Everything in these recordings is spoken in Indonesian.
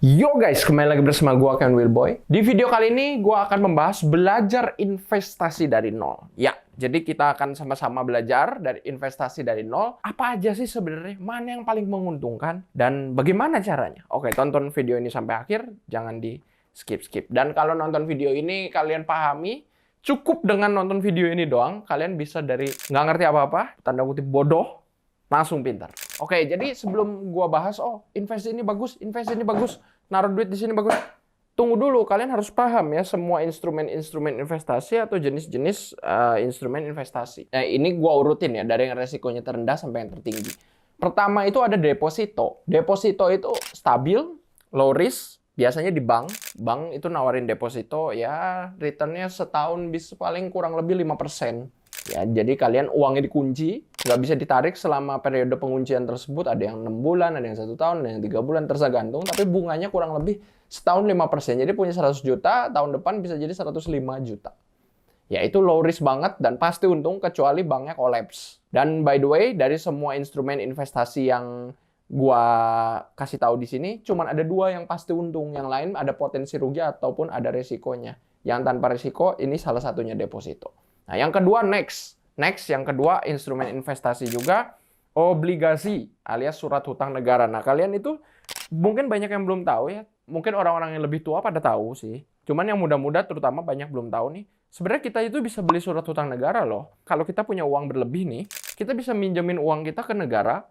Yo guys, kembali lagi bersama gua Ken Wilboy. Di video kali ini gua akan membahas belajar investasi dari nol. Ya, jadi kita akan sama-sama belajar dari investasi dari nol. Apa aja sih sebenarnya? Mana yang paling menguntungkan? Dan bagaimana caranya? Oke, tonton video ini sampai akhir, jangan di skip-skip. Dan kalau nonton video ini kalian pahami, cukup dengan nonton video ini doang, kalian bisa dari nggak ngerti apa-apa, tanda kutip bodoh, langsung pintar. Oke, jadi sebelum gua bahas, investasi ini bagus, naruh duit di sini bagus. Tunggu dulu, kalian harus paham ya semua instrumen-instrumen investasi atau jenis-jenis instrumen investasi. Nah, ini gua urutin ya dari yang resikonya terendah sampai yang tertinggi. Pertama itu ada deposito. Deposito itu stabil, low risk, biasanya di bank. Bank itu nawarin deposito ya returnnya setahun bisa paling kurang lebih 5%. Ya, jadi kalian uangnya dikunci, nggak bisa ditarik selama periode penguncian tersebut. Ada yang 6 bulan, ada yang 1 tahun, ada yang 3 bulan, tergantung. Tapi bunganya kurang lebih setahun 5%. Jadi punya 100 juta, tahun depan bisa jadi 105 juta. Ya, itu low risk banget dan pasti untung kecuali banknya collapse. Dan by the way, dari semua instrumen investasi yang gua kasih tahu di sini, cuman ada 2 yang pasti untung. Yang lain ada potensi rugi ataupun ada resikonya. Yang tanpa resiko, ini salah satunya deposito. Nah, yang kedua next yang kedua instrumen investasi juga obligasi alias surat hutang negara. Nah, kalian itu mungkin banyak yang belum tahu ya. Mungkin orang-orang yang lebih tua pada tahu sih. Cuman yang muda-muda terutama banyak belum tahu nih. Sebenarnya kita itu bisa beli surat hutang negara loh. Kalau kita punya uang berlebih nih, kita bisa minjemin uang kita ke negara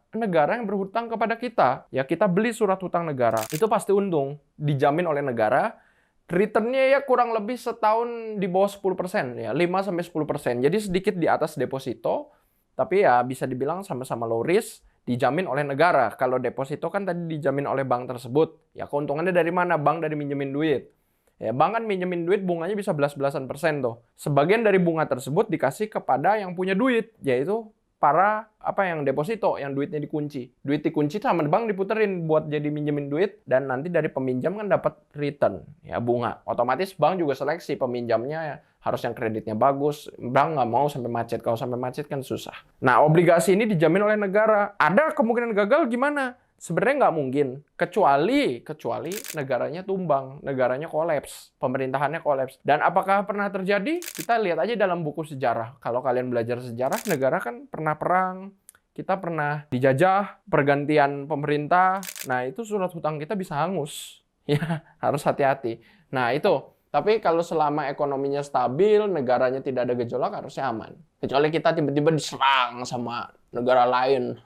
yang berhutang kepada kita. Ya, kita beli surat hutang negara. Itu pasti untung, dijamin oleh negara. Returnnya ya kurang lebih setahun di bawah 10%, ya 5-10%. Jadi sedikit di atas deposito, tapi ya bisa dibilang sama-sama low risk, dijamin oleh negara. Kalau deposito kan tadi dijamin oleh bank tersebut. Ya keuntungannya dari mana? Bank dari minjemin duit. Ya, bank kan minjemin duit bunganya bisa belas-belasan persen tuh. Sebagian dari bunga tersebut dikasih kepada yang punya duit, yaitu para yang deposito, yang duitnya dikunci. Duit dikunci sama bank diputerin buat jadi minjemin duit dan nanti dari peminjam kan dapat return, ya bunga. Otomatis bank juga seleksi peminjamnya ya, harus yang kreditnya bagus. Bank nggak mau sampai macet. Kalau sampai macet kan susah. Nah, obligasi ini dijamin oleh negara. Ada kemungkinan gagal gimana? Sebenarnya nggak mungkin, kecuali negaranya tumbang, negaranya kolaps, pemerintahannya kolaps. Dan apakah pernah terjadi? Kita lihat aja dalam buku sejarah. Kalau kalian belajar sejarah, negara kan pernah perang, kita pernah dijajah, pergantian pemerintah. Nah, itu surat hutang kita bisa hangus. Ya, harus hati-hati. Nah, itu. Tapi kalau selama ekonominya stabil, negaranya tidak ada gejolak, harusnya aman. Kecuali kita tiba-tiba diserang sama negara lain.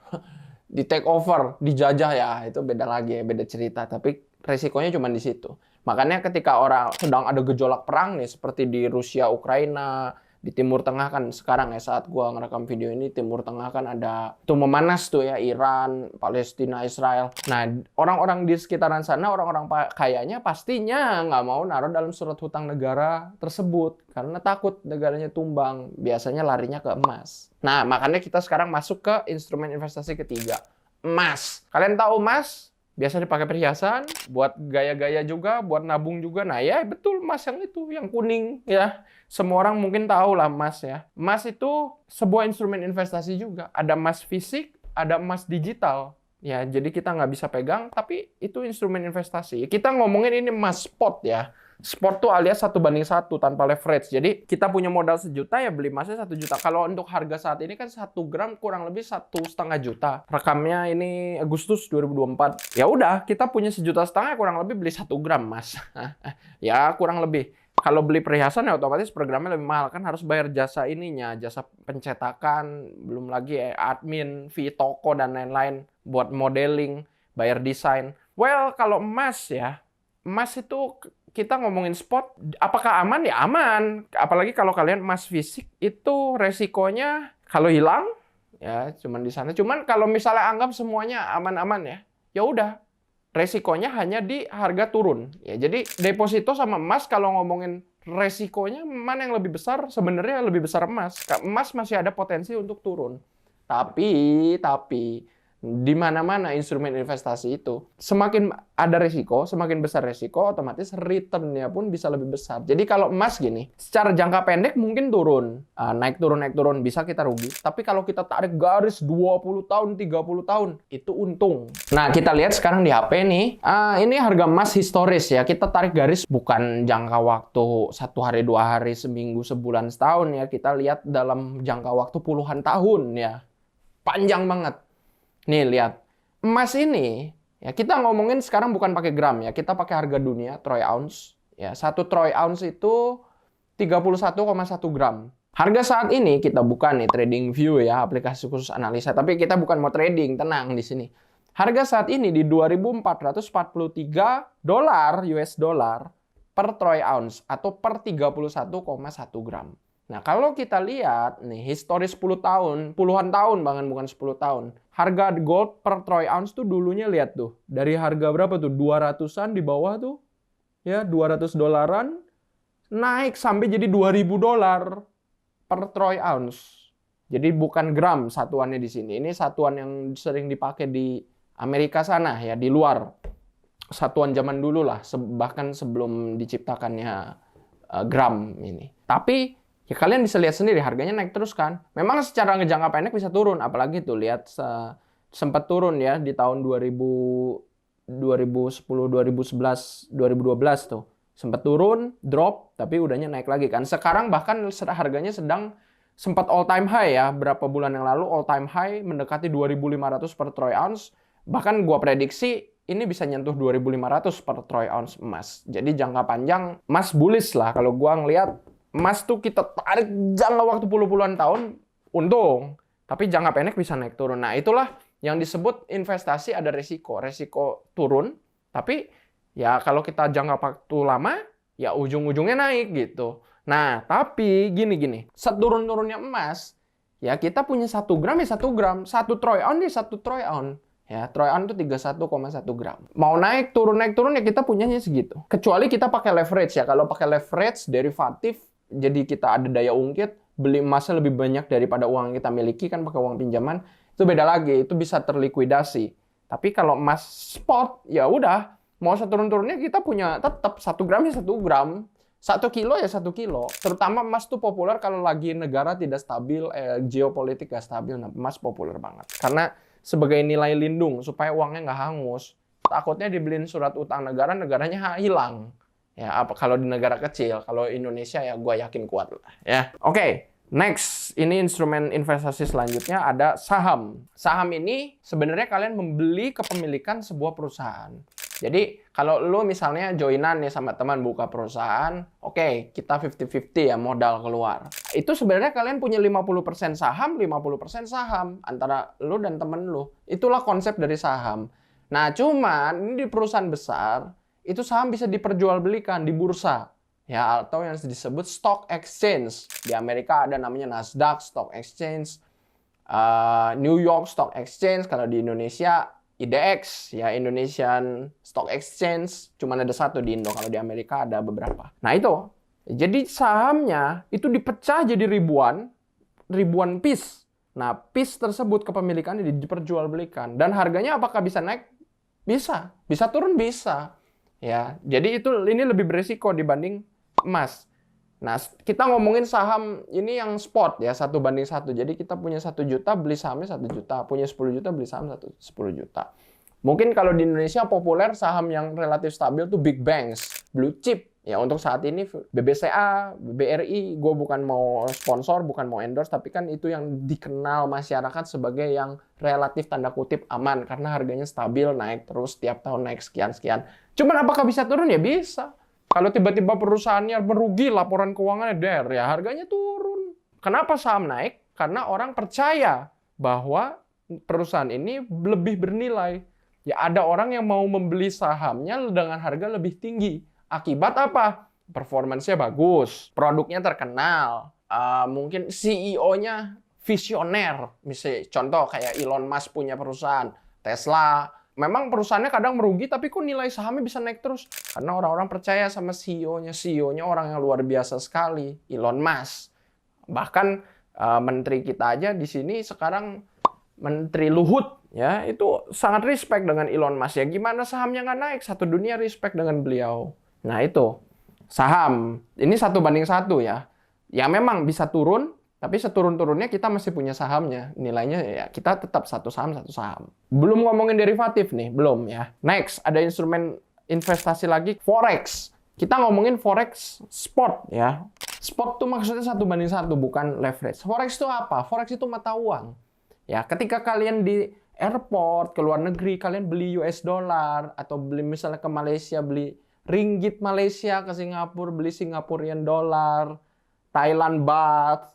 Di take over, dijajah ya, itu beda lagi ya, beda cerita. Tapi resikonya cuma di situ. Makanya ketika orang sedang ada gejolak perang nih, seperti di Rusia, Ukraina, di Timur Tengah kan sekarang ya saat gua ngerekam video ini, Timur Tengah kan ada tuh memanas tuh ya, Iran, Palestina, Israel. Nah, orang-orang di sekitaran sana, orang-orang kayanya pastinya nggak mau naruh dalam surat hutang negara tersebut karena takut negaranya tumbang. Biasanya larinya ke emas. Nah, makanya kita sekarang masuk ke instrumen investasi ketiga, emas. Kalian tahu emas? Biasa dipakai perhiasan, buat gaya-gaya juga, buat nabung juga. Nah ya betul, emas yang itu, yang kuning ya. Semua orang mungkin tahu lah emas ya. Emas itu sebuah instrumen investasi juga. Ada emas fisik, ada emas digital. Ya, jadi kita nggak bisa pegang, tapi itu instrumen investasi. Kita ngomongin ini emas spot ya. Spot tuh alias 1:1 tanpa leverage. Jadi kita punya modal 1 juta ya beli emasnya 1 juta. Kalau untuk harga saat ini kan 1 gram kurang lebih 1,5 juta. Rekamnya ini Agustus 2024. Ya udah, kita punya 1,5 juta kurang lebih beli 1 gram emas. Ya kurang lebih. Kalau beli perhiasan ya otomatis programnya lebih mahal, kan harus bayar jasa ininya, jasa pencetakan, belum lagi admin, fee toko dan lain-lain buat modeling, bayar desain. Well, kalau emas ya, emas itu kita ngomongin spot, apakah aman? Ya aman. Apalagi kalau kalian emas fisik itu resikonya kalau hilang ya cuman di sana. Cuman kalau misalnya anggap semuanya aman-aman ya, ya udah. Resikonya hanya di harga turun. Ya, jadi deposito sama emas kalau ngomongin resikonya mana yang lebih besar? Sebenarnya lebih besar emas. Emas masih ada potensi untuk turun. Tapi Di mana-mana instrumen investasi itu. Semakin ada resiko, semakin besar resiko, otomatis return-nya pun bisa lebih besar. Jadi kalau emas gini, secara jangka pendek mungkin turun. Naik turun, bisa kita rugi. Tapi kalau kita tarik garis 20 tahun, 30 tahun, itu untung. Nah, kita lihat sekarang di HP nih. Ini harga emas historis ya. Kita tarik garis bukan jangka waktu 1 hari, 2 hari, seminggu, sebulan, setahun ya. Kita lihat dalam jangka waktu puluhan tahun ya. Panjang banget. Nih, lihat. Emas ini, ya kita ngomongin sekarang bukan pakai gram ya. Kita pakai harga dunia, troy ounce. Ya, 1 troy ounce itu 31,1 gram. Harga saat ini kita buka nih TradingView ya, aplikasi khusus analisa. Tapi kita bukan mau trading, tenang di sini. Harga saat ini di 2.443 dolar US dollar per troy ounce atau per 31,1 gram. Nah, kalau kita lihat nih historis 10 tahun, puluhan tahun bahkan bukan 10 tahun. Harga gold per troy ounce tuh dulunya lihat tuh. Dari harga berapa tuh? 200-an di bawah tuh. Ya, 200 dolaran naik sampai jadi 2.000 dolar per troy ounce. Jadi bukan gram satuannya di sini. Ini satuan yang sering dipakai di Amerika sana ya, di luar. Satuan zaman dulu lah, bahkan sebelum diciptakannya gram ini. Tapi ya kalian bisa lihat sendiri harganya naik terus kan. Memang secara jangka pendek bisa turun, apalagi tuh lihat sempat turun ya di tahun 2010, 2011, 2012 tuh. Sempat turun, drop, tapi udahnya naik lagi kan. Sekarang bahkan harganya sedang sempat all time high ya, berapa bulan yang lalu all time high mendekati 2.500 per troy ounce. Bahkan gua prediksi ini bisa nyentuh 2.500 per troy ounce emas. Jadi jangka panjang emas bullish lah kalau gua ngelihat. Emas tuh kita tarik jangka waktu puluhan tahun, untung. Tapi jangka pendek bisa naik turun. Nah, itulah yang disebut investasi ada resiko. Resiko turun, tapi ya kalau kita jangka waktu lama, ya ujung-ujungnya naik gitu. Nah, tapi gini. Seturun-turunnya emas, ya kita punya 1 gram ya 1 gram. 1 troy ounce ya 1 troy ounce. Ya, troy ounce itu 31,1 gram. Mau naik turun ya kita punyanya segitu. Kecuali kita pakai leverage ya. Kalau pakai leverage, derivatif, jadi kita ada daya ungkit, beli emasnya lebih banyak daripada uang yang kita miliki kan pakai uang pinjaman, itu beda lagi, itu bisa terlikuidasi. Tapi kalau emas spot, ya udah, mau seturun-turunnya kita punya tetap 1 gram ya 1 gram, 1 kilo ya 1 kilo. Terutama emas tuh populer kalau lagi negara tidak stabil, geopolitik gak stabil, nah emas populer banget. Karena sebagai nilai lindung supaya uangnya nggak hangus. Takutnya dibeliin surat utang negara, negaranya hilang. Ya, apa kalau di negara kecil, kalau Indonesia ya gue yakin kuat lah ya. Oke, next, ini instrumen investasi selanjutnya ada saham. Saham ini sebenarnya kalian membeli kepemilikan sebuah perusahaan. Jadi kalau lu misalnya joinan nih sama teman buka perusahaan, oke, kita 50-50 ya modal keluar. Itu sebenarnya kalian punya 50% saham, 50% saham antara lu dan temen lu. Itulah konsep dari saham. Nah, cuman ini di perusahaan besar itu saham bisa diperjualbelikan di bursa ya, atau yang disebut stock exchange. Di Amerika ada namanya Nasdaq Stock Exchange, New York Stock Exchange. Kalau di Indonesia IDX ya, Indonesian Stock Exchange. Cuman ada satu di Indo. Kalau di Amerika ada beberapa. Nah itu, jadi sahamnya itu dipecah jadi ribuan piece. Nah piece tersebut kepemilikannya diperjualbelikan, dan harganya apakah bisa naik? Bisa turun, bisa. Ya, jadi ini lebih berisiko dibanding emas. Nah, kita ngomongin saham ini yang spot ya, 1:1. Jadi kita punya 1 juta, beli sahamnya 1 juta. Punya 10 juta, beli saham 10 juta. Mungkin kalau di Indonesia populer saham yang relatif stabil tuh big banks, blue chip. Ya, untuk saat ini BBCA, BRI, gue bukan mau sponsor, bukan mau endorse, tapi kan itu yang dikenal masyarakat sebagai yang relatif tanda kutip aman, karena harganya stabil, naik terus, tiap tahun naik sekian-sekian. Cuman apakah bisa turun? Ya bisa. Kalau tiba-tiba perusahaannya merugi, laporan keuangannya ya harganya turun. Kenapa saham naik? Karena orang percaya bahwa perusahaan ini lebih bernilai. Ya ada orang yang mau membeli sahamnya dengan harga lebih tinggi. Akibat apa? Performance-nya bagus, produknya terkenal, mungkin CEO-nya visioner. Misalnya contoh kayak Elon Musk punya perusahaan, Tesla. Memang perusahaannya kadang merugi, tapi kok nilai sahamnya bisa naik terus? Karena orang-orang percaya sama CEO-nya. CEO-nya orang yang luar biasa sekali, Elon Musk. Bahkan menteri kita aja di sini sekarang Menteri Luhut Ya, itu sangat respect dengan Elon Musk. Ya, gimana sahamnya nggak naik? Satu dunia respect dengan beliau. Nah, itu. Saham. Ini 1:1 ya. Ya, memang bisa turun, tapi seturun-turunnya kita masih punya sahamnya. Nilainya ya kita tetap satu saham. Belum ngomongin derivatif nih, belum ya. Next, ada instrumen investasi lagi, Forex. Kita ngomongin Forex spot ya. Spot tuh maksudnya 1:1, bukan leverage. Forex itu apa? Forex itu mata uang. Ya, ketika kalian di airport, ke luar negeri, kalian beli US dollar, atau beli misalnya ke Malaysia, beli ringgit Malaysia, ke Singapura, beli Singaporean dollar, Thailand baht.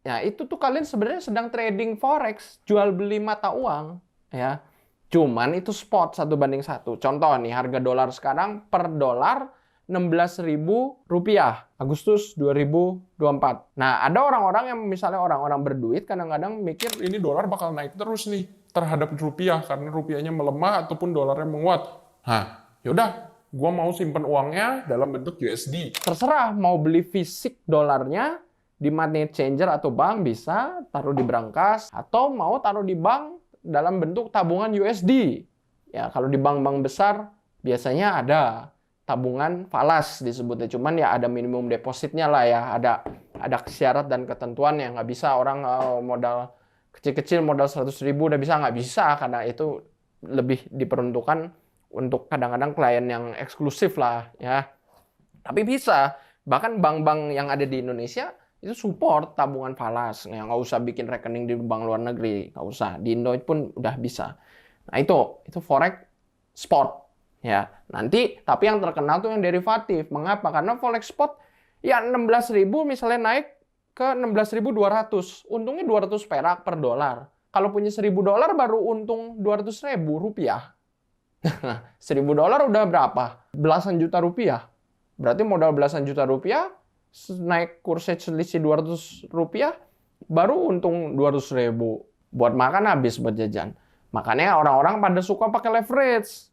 Ya, itu tuh kalian sebenarnya sedang trading forex, jual beli mata uang, ya. Cuman itu spot 1:1. Contoh nih, harga dolar sekarang per dolar Rp16.000 Agustus 2024. Nah, ada orang-orang yang misalnya orang-orang berduit kadang-kadang mikir ini dolar bakal naik terus nih terhadap rupiah karena rupiahnya melemah ataupun dolarnya menguat. Nah, yaudah, gua mau simpen uangnya dalam bentuk USD. Terserah mau beli fisik dolarnya di money changer atau bank bisa, taruh di brankas, atau mau taruh di bank dalam bentuk tabungan USD. Ya, kalau di bank-bank besar biasanya ada tabungan falas disebutnya, cuman ya ada minimum depositnya lah ya, ada syarat dan ketentuan yang nggak bisa orang modal kecil-kecil modal 100.000 udah bisa, nggak bisa, karena itu lebih diperuntukkan untuk kadang-kadang klien yang eksklusif lah ya. Tapi bisa, bahkan bank-bank yang ada di Indonesia itu support tabungan falas, nggak usah bikin rekening di bank luar negeri, nggak usah, di Indo pun udah bisa. Nah itu forex spot. Ya, nanti tapi yang terkenal tuh yang derivatif. Mengapa? Karena forex spot ya 16.000 misalnya naik ke 16.200. Untungnya 200 perak per dolar. Kalau punya 1.000 dolar baru untung 200.000 rupiah. $1.000 udah berapa? Belasan juta rupiah. Berarti modal belasan juta rupiah naik kursnya selisih 200 rupiah baru untung 200.000. Buat makan habis, buat jajan. Makanya orang-orang pada suka pakai leverage.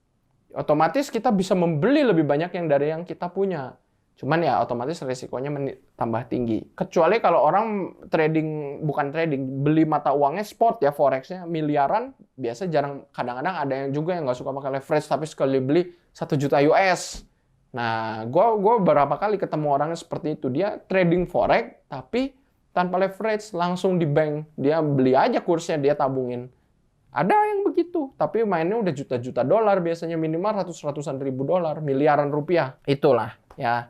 Otomatis kita bisa membeli lebih banyak dari yang kita punya. Cuman ya otomatis resikonya tambah tinggi. Kecuali kalau orang trading, bukan trading, beli mata uangnya spot ya, forexnya miliaran, biasa jarang, kadang-kadang ada yang juga yang nggak suka pakai leverage, tapi sekali beli 1 juta US. Nah, gue beberapa kali ketemu orangnya seperti itu. Dia trading forex, tapi tanpa leverage, langsung di bank. Dia beli aja kursnya, dia tabungin. Ada yang begitu, tapi mainnya udah juta-juta dolar, biasanya minimal ratusan ribu dolar, miliaran rupiah. Itulah ya.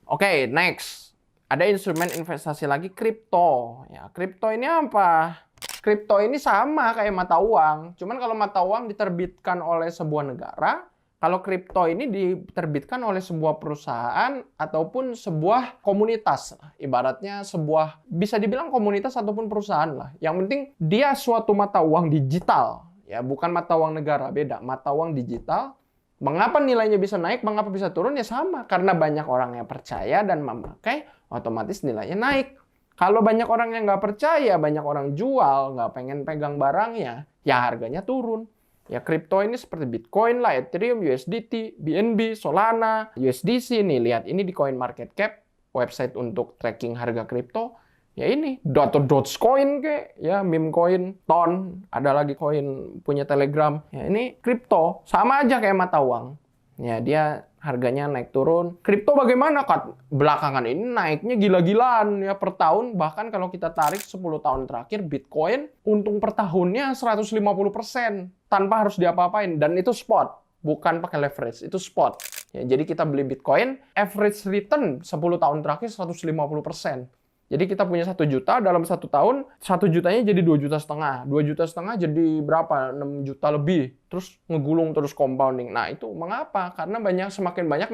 Oke, next. Ada instrumen investasi lagi, kripto. Ya, kripto ini apa? Kripto ini sama kayak mata uang. Cuman kalau mata uang diterbitkan oleh sebuah negara, kalau kripto ini diterbitkan oleh sebuah perusahaan ataupun sebuah komunitas. Ibaratnya sebuah, bisa dibilang komunitas ataupun perusahaan lah. Yang penting dia suatu mata uang digital. Ya, bukan mata uang negara, beda. Mata uang digital. Mengapa nilainya bisa naik, mengapa bisa turun? Ya sama, karena banyak orang yang percaya dan memakai, otomatis nilainya naik. Kalau banyak orang yang nggak percaya, banyak orang jual, nggak pengen pegang barangnya, ya harganya turun. Ya, kripto ini seperti Bitcoin lah, Ethereum, USDT, BNB, Solana, USDC. Nih, lihat ini di CoinMarketCap, website untuk tracking harga kripto. Ya ini, Dogecoin kayak, ya meme coin, Ton, ada lagi koin punya Telegram. Ya ini kripto, sama aja kayak mata uang. Ya dia harganya naik turun. Kripto bagaimana, Kak? Belakangan ini naiknya gila-gilaan ya per tahun. Bahkan kalau kita tarik 10 tahun terakhir, Bitcoin untung per tahunnya 150% tanpa harus diapa-apain. Dan itu spot, bukan pakai leverage, itu spot. Ya, jadi kita beli Bitcoin, average return 10 tahun terakhir 150%. Jadi kita punya 1 juta dalam 1 tahun, 1 jutanya jadi 2,5 juta. 2,5 juta jadi berapa? 6 juta lebih. Terus ngegulung terus compounding. Nah itu mengapa? Karena semakin banyak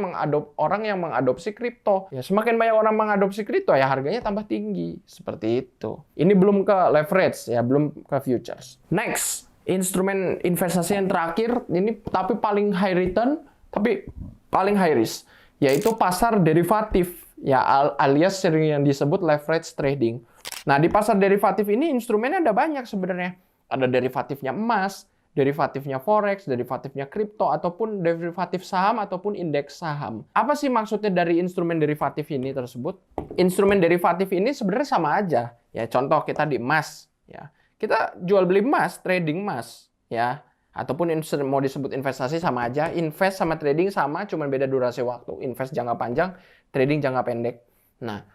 orang yang mengadopsi kripto. Ya semakin banyak orang mengadopsi kripto ya harganya tambah tinggi. Seperti itu. Ini belum ke leverage ya, belum ke futures. Next, instrumen investasi yang terakhir ini tapi paling high return, tapi paling high risk, yaitu pasar derivatif. Ya, alias sering yang disebut leverage trading. Nah, di pasar derivatif ini instrumennya ada banyak sebenarnya. Ada derivatifnya emas, derivatifnya forex, derivatifnya kripto, ataupun derivatif saham, ataupun indeks saham. Apa sih maksudnya dari instrumen derivatif ini tersebut? Instrumen derivatif ini sebenarnya sama aja. Ya, contoh kita di emas. Ya, kita jual beli emas, trading emas. ya. Ataupun mau disebut investasi sama aja. Invest sama trading sama, cuman beda durasi waktu. Invest jangka panjang, trading jangka pendek. Nah,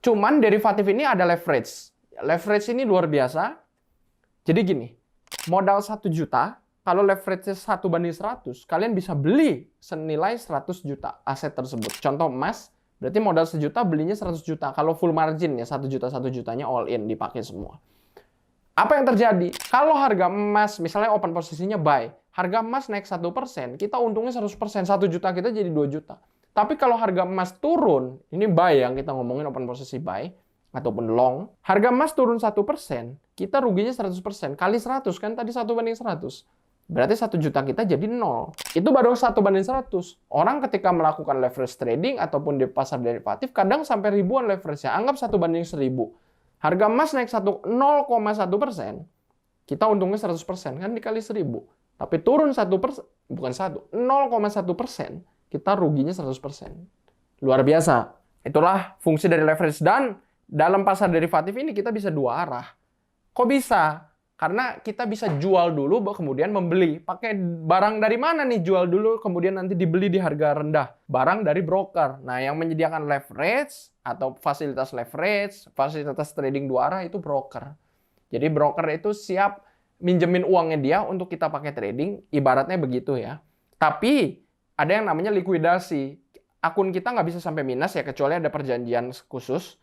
cuman derivatif ini ada leverage. Leverage ini luar biasa. Jadi gini, modal 1 juta, kalau leverage-nya 1:100, kalian bisa beli senilai 100 juta aset tersebut. Contoh emas, berarti modal 1 juta belinya 100 juta. Kalau full margin ya 1 juta 1 jutanya all in dipakai semua. Apa yang terjadi? Kalau harga emas misalnya open posisinya buy, harga emas naik 1%, kita untungnya 100%, 1 juta kita jadi 2 juta. Tapi kalau harga emas turun, ini buy yang kita ngomongin open posisi buy ataupun long, harga emas turun 1%, kita ruginya 100%, kali 100 kan tadi 1:100. Berarti 1 juta kita jadi 0. Itu baru 1:100. Orang ketika melakukan leverage trading ataupun di pasar derivatif, kadang sampai ribuan leverage-nya. Anggap 1:1000. Harga emas naik 0,1%, kita untungnya 100%, kan dikali 1000. Tapi turun 1%, bukan 0,1%, kita ruginya 100%. Luar biasa. Itulah fungsi dari leverage. Dan dalam pasar derivatif ini kita bisa dua arah. Kok bisa? Karena kita bisa jual dulu, kemudian membeli. Pakai barang dari mana nih jual dulu, kemudian nanti dibeli di harga rendah? Barang dari broker. Nah, yang menyediakan leverage atau fasilitas leverage, fasilitas trading dua arah itu broker. Jadi broker itu siap minjemin uangnya dia untuk kita pakai trading, ibaratnya begitu ya. Tapi ada yang namanya likuidasi. Akun kita nggak bisa sampai minus ya, kecuali ada perjanjian khusus.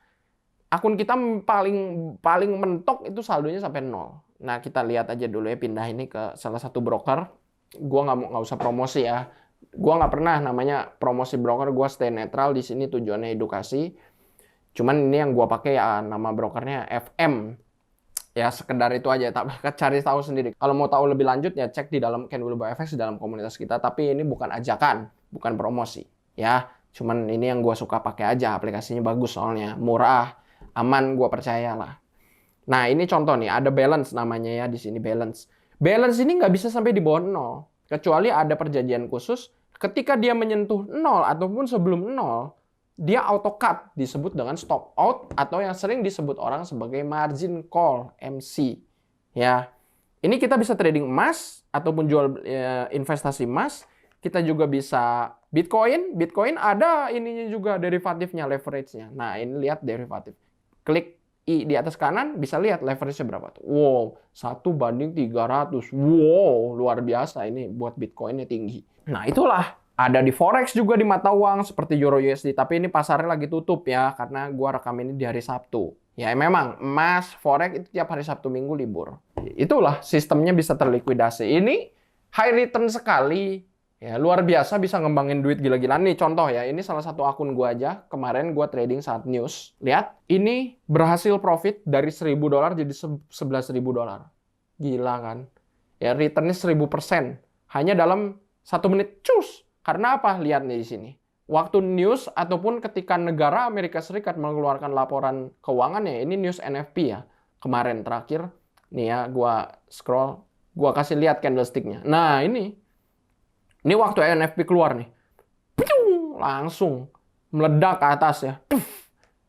Akun kita paling mentok itu saldonya sampai 0. Nah, kita lihat aja dulu ya, pindah ini ke salah satu broker. Gua nggak usah promosi ya. Gua nggak pernah namanya promosi broker, gua stay netral di sini, tujuannya edukasi. Cuman ini yang gua pakai ya nama brokernya FM. Ya sekedar itu aja, tapi cari tahu sendiri. Kalau mau tahu lebih lanjut ya cek di dalam Ken Wilboy FX di dalam komunitas kita, tapi ini bukan ajakan, bukan promosi ya. Cuman ini yang gua suka pakai aja, aplikasinya bagus soalnya, murah, aman, gua percaya lah. Nah, ini contoh nih, ada balance namanya ya di sini, balance. Balance ini nggak bisa sampai di bawah 0, kecuali ada perjanjian khusus. Ketika dia menyentuh 0 ataupun sebelum 0, dia auto cut, disebut dengan stop out atau yang sering disebut orang sebagai margin call, MC. Ya, ini kita bisa trading emas ataupun jual investasi emas. Kita juga bisa Bitcoin. Bitcoin ada ininya juga derivatifnya, leverage-nya. Nah, ini lihat derivatif. Klik I di atas kanan, bisa lihat leverage-nya berapa tuh. Wow, 1:300. Wow, luar biasa ini buat Bitcoin-nya tinggi. Nah, itulah. Ada di Forex juga di mata uang seperti Euro USD. Tapi ini pasarnya lagi tutup ya, karena gua rekam ini di hari Sabtu. Ya memang, emas, Forex itu tiap hari Sabtu Minggu libur. Itulah sistemnya bisa terlikuidasi. Ini high return sekali. Ya, luar biasa bisa ngembangin duit gila-gilaan. Nih contoh ya, ini salah satu akun gua aja. Kemarin gua trading saat news. Lihat, ini berhasil profit dari $1.000 jadi $11.000. Gila kan? Ya, returnnya 1000%. Hanya dalam 1 menit. Cus! Karena apa? Lihat nih di sini. Waktu news ataupun ketika negara Amerika Serikat mengeluarkan laporan keuangannya, ini news NFP ya. Kemarin terakhir, nih ya, gua scroll, gua kasih lihat candlestick-nya. Nah, ini waktu NFP keluar nih. Langsung meledak ke atas ya.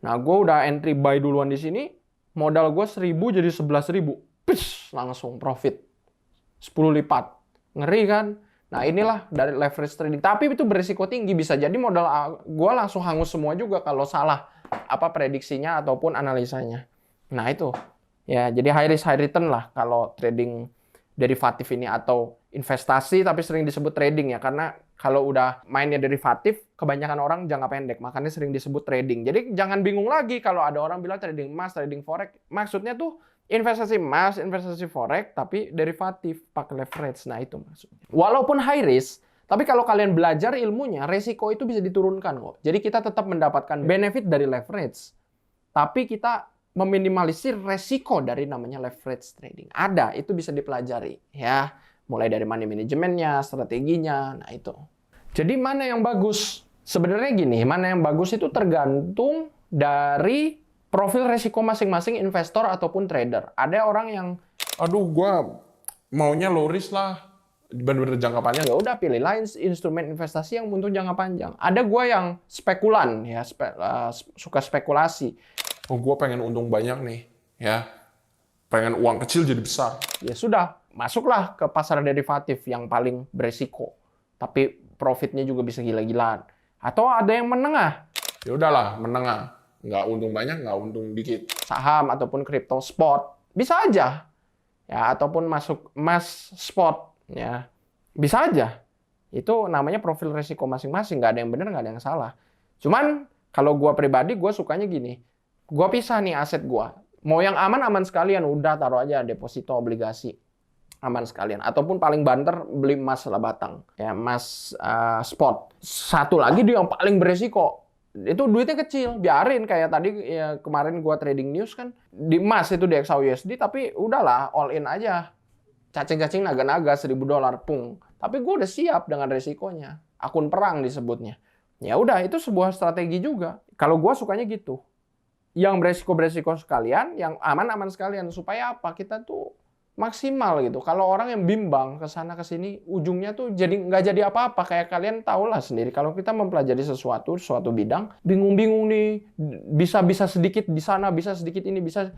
Nah, gue udah entry buy duluan di sini. Modal gue 1.000 jadi 11.000. Langsung profit. 10 lipat. Ngeri kan? Nah, inilah dari leverage trading. Tapi itu berisiko tinggi. Bisa jadi modal gue langsung hangus semua juga kalau salah apa prediksinya ataupun analisanya. Nah, itu. Ya, jadi high risk, high return lah kalau trading derivatif ini atau investasi, tapi sering disebut trading ya. Karena kalau udah mainnya derivatif, kebanyakan orang jangka pendek. Makanya sering disebut trading. Jadi jangan bingung lagi kalau ada orang bilang trading emas, trading forex. Maksudnya tuh investasi emas, investasi forex, tapi derivatif, pakai leverage. Nah, itu maksudnya. Walaupun high risk, tapi kalau kalian belajar ilmunya, resiko itu bisa diturunkan kok. Jadi kita tetap mendapatkan benefit dari leverage. Tapi kita meminimalisir resiko dari namanya leverage trading. Ada, itu bisa dipelajari. Ya, mulai dari money manajemennya, strateginya, nah itu. Jadi mana yang bagus? Sebenarnya gini, mana yang bagus itu tergantung dari profil resiko masing-masing investor ataupun trader. Ada orang yang, aduh, gua maunya low risk lah, bener-bener jangka panjang. ya udah pilih lain instrumen investasi yang untuk jangka panjang. Ada gua yang spekulan, ya suka spekulasi. Oh, gua pengen untung banyak nih, ya. Pengen uang kecil jadi besar. Ya sudah, masuklah ke pasar derivatif yang paling beresiko. Tapi profitnya juga bisa gila-gilaan. Atau ada yang menengah. Ya udahlah, menengah. Nggak untung banyak, nggak untung dikit. Saham ataupun crypto spot. Bisa aja. Ya, ataupun masuk emas spot. Ya, bisa aja. Itu namanya profil risiko masing-masing. Nggak ada yang benar, nggak ada yang salah. Cuman, kalau gua pribadi, gua sukanya gini. Gua pisah nih aset gua. Mau yang aman-aman sekalian, udah taruh aja deposito obligasi. Aman sekalian. Ataupun paling banter, beli emas lah batang. Ya, emas spot. Satu lagi dia yang paling beresiko. Itu duitnya kecil. Biarin kayak tadi ya, kemarin gua trading news kan. Di emas itu di XAUSD, tapi udahlah all in aja. Cacing-cacing naga-naga $1.000 pung. Tapi gua udah siap dengan resikonya. Akun perang disebutnya. Ya udah, itu sebuah strategi juga. Kalau gua sukanya gitu. Yang beresiko-beresiko sekalian, yang aman-aman sekalian. Supaya apa? Kita tuh maksimal gitu. Kalau orang yang bimbang ke sana ke sini, ujungnya tuh nggak jadi apa-apa. Kayak kalian tahulah sendiri. Kalau kita mempelajari suatu bidang, bingung-bingung nih, bisa sedikit di sana, bisa sedikit ini, bisa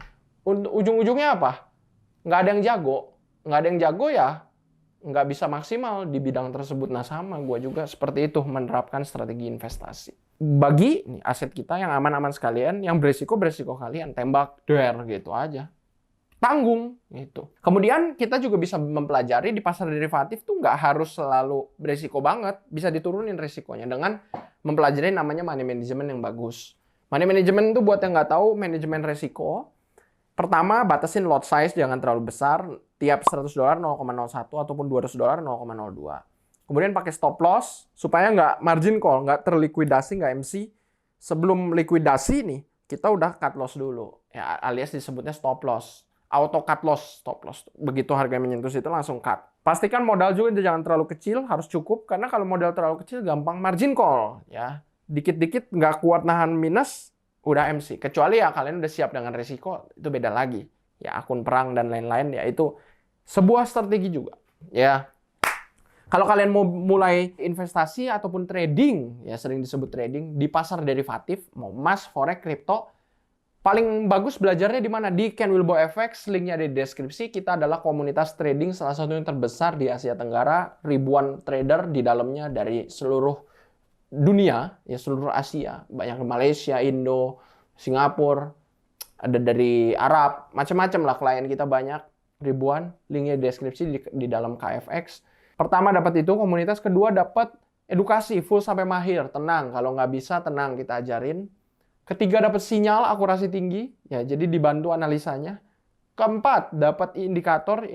ujung-ujungnya apa? Nggak ada yang jago. Nggak ada yang jago ya, nggak bisa maksimal di bidang tersebut. Nah sama, gue juga seperti itu menerapkan strategi investasi. Bagi aset kita yang aman-aman sekalian, yang beresiko kalian, tembak, gitu aja. Tanggung gitu. Kemudian kita juga bisa mempelajari di pasar derivatif tuh nggak harus selalu beresiko banget, bisa diturunin resikonya dengan mempelajari namanya money management yang bagus. Money management itu buat yang nggak tahu, manajemen resiko. Pertama, batasin lot size jangan terlalu besar, tiap $100 0,01 ataupun $200 0,02. Kemudian pakai stop loss supaya nggak margin call, nggak terlikuidasi, nggak MC. Sebelum likuidasi nih, kita udah cut loss dulu, ya alias disebutnya stop loss. Auto cut loss, stop loss. Begitu harga menyentuh situ langsung cut. Pastikan modal juga jangan terlalu kecil, harus cukup. Karena kalau modal terlalu kecil gampang margin call. Ya, dikit-dikit nggak kuat nahan minus, udah MC. Kecuali ya kalian udah siap dengan resiko, itu beda lagi. Ya akun perang dan lain-lain, ya itu sebuah strategi juga. Ya, kalau kalian mau mulai investasi ataupun trading, ya sering disebut trading, di pasar derivatif, mau emas, forex, kripto, paling bagus belajarnya di mana? Di Ken Wilbo FX, linknya ada di deskripsi. Kita adalah komunitas trading salah satu yang terbesar di Asia Tenggara. Ribuan trader di dalamnya dari seluruh dunia, ya seluruh Asia. Banyak di Malaysia, Indo, Singapura, ada dari Arab, macam-macam lah klien kita banyak, ribuan. Linknya di deskripsi di dalam KFX. Pertama dapat itu komunitas, kedua dapat edukasi full sampai mahir. Tenang, kalau nggak bisa tenang kita ajarin. Ketiga dapat sinyal akurasi tinggi, ya jadi dibantu analisanya. Keempat dapat indikator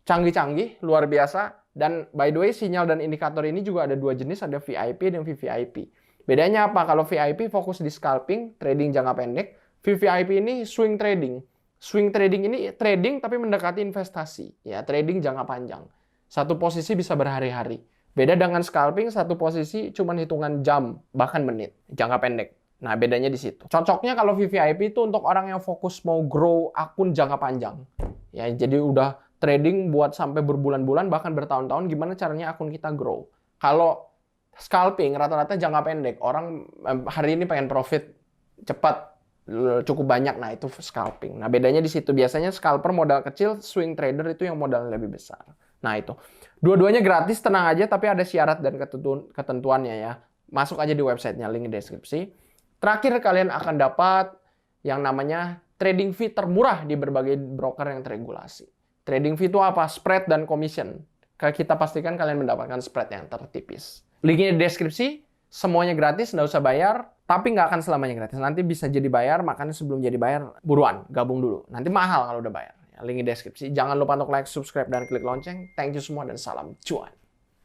canggih-canggih luar biasa. Dan by the way sinyal dan indikator ini juga ada dua jenis, ada VIP dan VVIP. Bedanya apa? Kalau VIP fokus di scalping, trading jangka pendek. VVIP ini swing trading. Swing trading ini trading tapi mendekati investasi, ya trading jangka panjang. Satu posisi bisa berhari-hari. Beda dengan scalping, satu posisi cuma hitungan jam bahkan menit jangka pendek. Nah, bedanya di situ. Cocoknya kalau VVIP itu untuk orang yang fokus mau grow akun jangka panjang. Ya, jadi udah trading buat sampai berbulan-bulan, bahkan bertahun-tahun, gimana caranya akun kita grow. Kalau scalping, rata-rata jangka pendek. Orang hari ini pengen profit cepat, cukup banyak. Nah, itu scalping. Nah, bedanya di situ. Biasanya scalper modal kecil, swing trader itu yang modalnya lebih besar. Nah, itu. Dua-duanya gratis, tenang aja, tapi ada syarat dan ketentuannya ya. Masuk aja di websitenya, link di deskripsi. Terakhir kalian akan dapat yang namanya trading fee termurah di berbagai broker yang terregulasi. Trading fee itu apa? Spread dan commission. Kita pastikan kalian mendapatkan spread yang tertipis. Linknya di deskripsi, semuanya gratis, nggak usah bayar. Tapi nggak akan selamanya gratis. Nanti bisa jadi bayar, makanya sebelum jadi bayar, buruan, gabung dulu. Nanti mahal kalau udah bayar. Link di deskripsi. Jangan lupa untuk like, subscribe, dan klik lonceng. Thank you semua dan salam cuan.